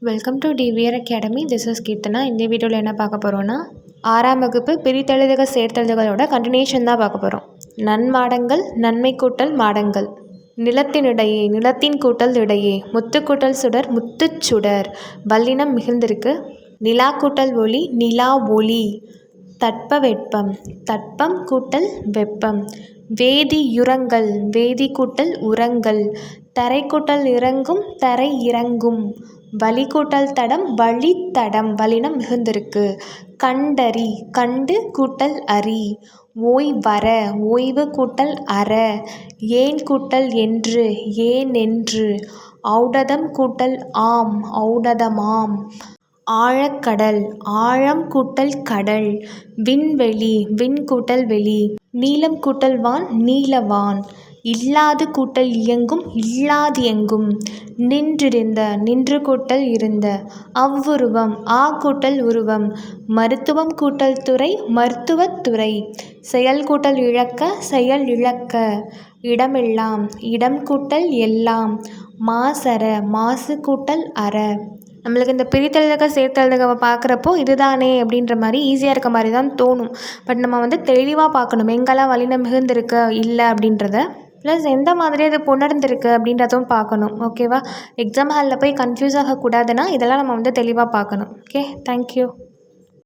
Welcome to TVR academy. This is Keerthana. இந்த வீடியோவில் என்ன பார்க்க போகிறோன்னா 6ஆம் வகுப்பு பிரித்தெழுதுக சேர்த்தெழுதுகளோட கண்டினியூஷன் தான் பார்க்க போகிறோம். நன்மாடங்கள், நன்மை கூட்டல் மாடங்கள், நிலத்தினிடையே, நிலத்தின் கூட்டல் இடையே, முத்து கூட்டல் சுடர், முத்துச் சுடர், வல்லினம் மிகுந்திருக்கு. நிலா கூட்டல் ஒளி, நிலா ஒளி, தட்ப வெப்பம், தட்பம் கூட்டல் வெப்பம், வேதியுரங்கள், வேதி கூட்டல் உரங்கள், தரை கூட்டல் இறங்கும், தரை இறங்கும், வழி கூட்டல் தடம், வழித்தடம், வல்லினம் மிகுந்திருக்கு. கண்டறி, கண்டு கூட்டல் அறி, ஓய்வற, ஓய்வு கூட்டல் அற, ஏன் கூட்டல் என்று, ஏனென்று, ஔடதம் கூட்டல் ஆம், ஔடதமாம், ஆழக்கடல், ஆழம் கூட்டல் கடல், விண்வெளி, விண் கூட்டல் வெளி, நீலம் கூட்டல் வான், நீலவான், இல்லாது கூட்டல் இயங்கும், இல்லாதியங்கும், நின்றிருந்த, நின்று கூட்டல் இருந்த, அவ்வுருவம், ஆ கூட்டல் உருவம், மருத்துவம் கூட்டல் துறை, மருத்துவத்துறை, செயல் கூட்டல் இழக்க, செயல் இழக்க, இடமெல்லாம், இடம் கூட்டல் எல்லாம், மாசற, மாசு கூட்டல் அற. நம்மளுக்கு இந்த பிரித்தெழுதுக சேர்த்தெழுதுக பார்க்குறப்போ இதுதானே அப்படின்ற மாதிரி ஈஸியாக இருக்க மாதிரி தான் தோணும். பட் நம்ம தெளிவாக பார்க்கணும் எங்கெல்லாம் வல்லினம் மிகுந்திருக்கு இல்லை அப்படின்றத, ப்ளஸ் எந்த மாதிரி அது புணர்ந்திருக்கு அப்படின்றதும் பார்க்கணும். ஓகேவா? எக்ஸாம் ஹாலில் போய் கன்ஃபியூஸ் ஆகக்கூடாதுன்னா இதெல்லாம் நம்ம தெளிவாக பார்க்கணும். Okay, thank you.